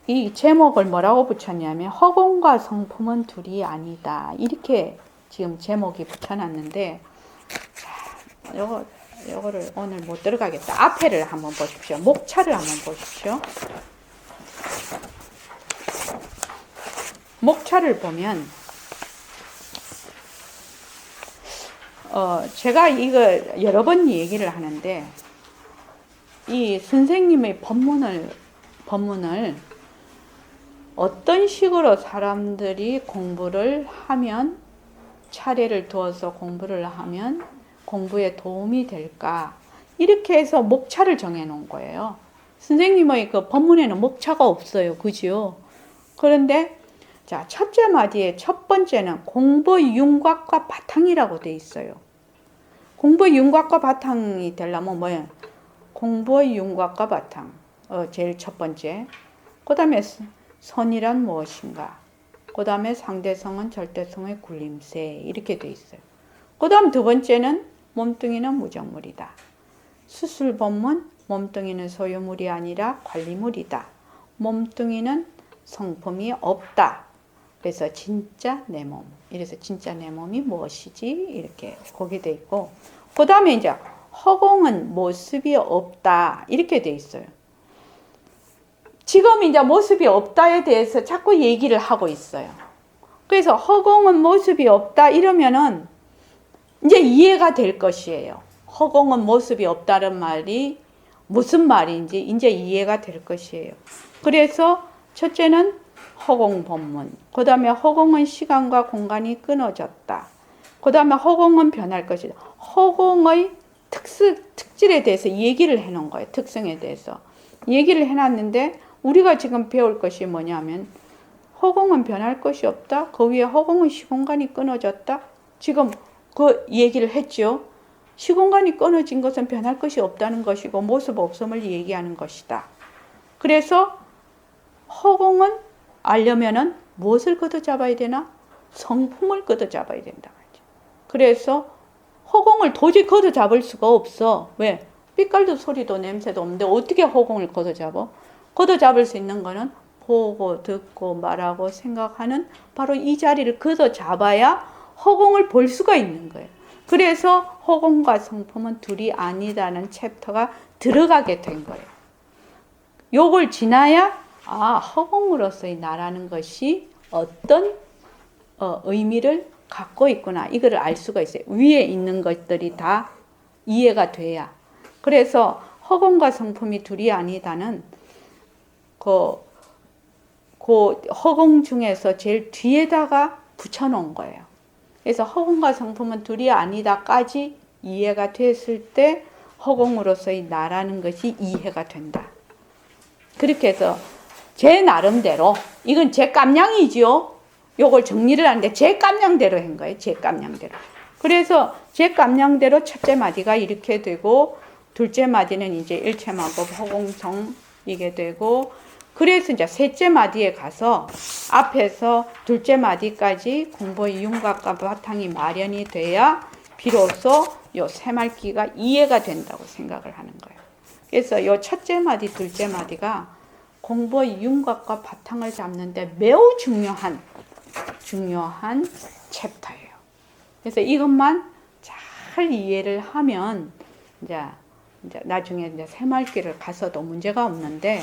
이 제목을 뭐라고 붙였냐면 허공과 성품은 둘이 아니다. 이렇게 지금 제목이 붙여놨는데 요거를 오늘 못 들어가겠다. 앞에를 한번 보십시오. 목차를 한번 보십시오. 목차를 보면 제가 이거 여러 번 얘기를 하는데 이 선생님의 법문을 어떤 식으로 사람들이 공부를 하면 차례를 두어서 공부를 하면 공부에 도움이 될까 이렇게 해서 목차를 정해 놓은 거예요. 선생님의 그 법문에는 목차가 없어요. 그죠? 그런데 자, 첫째 마디에 첫 번째는 공부의 윤곽과 바탕이라고 돼 있어요. 공부의 윤곽과 바탕이 되려면 뭐예요? 공부의 윤곽과 바탕. 제일 첫 번째. 그 다음에 선이란 무엇인가? 그 다음에 상대성은 절대성의 굴림새. 이렇게 돼 있어요. 그 다음 두 번째는 몸뚱이는 무정물이다. 수술법문, 몸뚱이는 소유물이 아니라 관리물이다. 몸뚱이는 성품이 없다. 그래서 진짜 내 몸. 이래서 진짜 내 몸이 무엇이지? 이렇게 거기 돼 있고. 그 다음에 이제 허공은 모습이 없다. 이렇게 돼 있어요. 지금 이제 모습이 없다에 대해서 자꾸 얘기를 하고 있어요. 그래서 허공은 모습이 없다 이러면은 이제 이해가 될 것이에요. 허공은 모습이 없다는 말이 무슨 말인지 이제 이해가 될 것이에요. 그래서 첫째는 허공 법문, 그 다음에 허공은 시간과 공간이 끊어졌다. 그 다음에 허공은 변할 것이다. 허공의 특질에 대해서 얘기를 해놓은 거예요. 특성에 대해서. 얘기를 해놨는데 우리가 지금 배울 것이 뭐냐면 허공은 변할 것이 없다. 그 위에 허공은 시공간이 끊어졌다. 지금 그 얘기를 했죠. 시공간이 끊어진 것은 변할 것이 없다는 것이고 모습 없음을 얘기하는 것이다. 그래서 허공은 알려면은 무엇을 걷어잡아야 되나? 성품을 걷어잡아야 된다 말이죠. 그래서 허공을 도저히 걷어잡을 수가 없어. 왜? 빛깔도 소리도 냄새도 없는데 어떻게 허공을 걷어잡아? 걷어잡을 수 있는 거는 보고 듣고 말하고 생각하는 바로 이 자리를 걷어잡아야 허공을 볼 수가 있는 거예요. 그래서 허공과 성품은 둘이 아니다는 챕터가 들어가게 된 거예요. 요걸 지나야 허공으로서의 나라는 것이 어떤 의미를 갖고 있구나. 이거를 알 수가 있어요. 위에 있는 것들이 다 이해가 돼야. 그래서 허공과 성품이 둘이 아니다는 그 허공 중에서 제일 뒤에다가 붙여놓은 거예요. 그래서 허공과 성품은 둘이 아니다까지 이해가 됐을 때 허공으로서의 나라는 것이 이해가 된다. 그렇게 해서 제 나름대로 이건 제 깜냥이지요. 요걸 정리를 하는데 제 깜냥대로 한 거예요. 제 깜냥대로. 그래서 제 깜냥대로 첫째 마디가 이렇게 되고 둘째 마디는 이제 일체마법 허공성 이게 되고 그래서 이제 셋째 마디에 가서 앞에서 둘째 마디까지 공부의 윤곽과 바탕이 마련이 돼야 비로소 요 새말기가 이해가 된다고 생각을 하는 거예요. 그래서 요 첫째 마디, 둘째 마디가 공부의 윤곽과 바탕을 잡는데 매우 중요한 챕터예요. 그래서 이것만 잘 이해를 하면 이제 나중에 이제 새말기를 가서도 문제가 없는데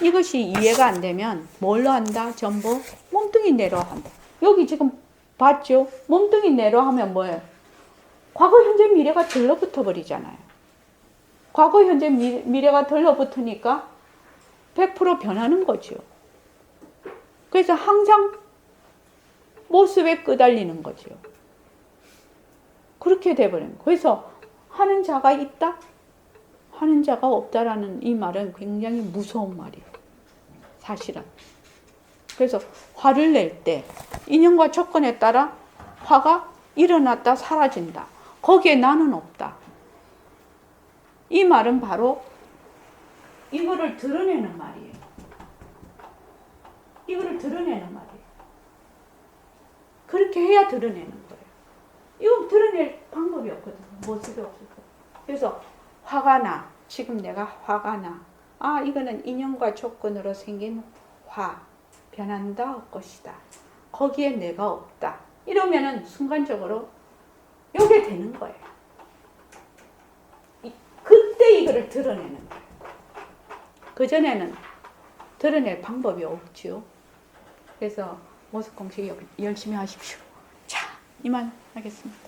이것이 이해가 안 되면 뭘로 한다? 전부 몸뚱이 내로 한다. 여기 지금 봤죠? 몸뚱이 내로 하면 뭐예요? 과거, 현재, 미래가 들러붙어 버리잖아요. 과거, 현재, 미래가 들러붙으니까 100% 변하는 거죠. 그래서 항상 모습에 끄달리는 거죠. 그렇게 돼버리는 거예요. 그래서 하는 자가 있다? 하는 자가 없다라는 이 말은 굉장히 무서운 말이에요. 사실은. 그래서 화를 낼 때 인연과 조건에 따라 화가 일어났다 사라진다. 거기에 나는 없다. 이 말은 바로 이거를 드러내는 말이에요. 이거를 드러내는 말이에요. 그렇게 해야 드러내는 거예요. 이거 드러낼 방법이 없거든요. 모습이 없을 거예요. 그래서 화가 나. 지금 내가 화가 나. 이거는 인연과 조건으로 생긴 화. 변한다 것이다. 거기에 내가 없다. 이러면은 순간적으로 요게 되는 거예요. 그때 이거를 드러내는 거예요. 그전에는 드러낼 방법이 없죠. 그래서 모습 공식 열심히 하십시오. 자, 이만 하겠습니다.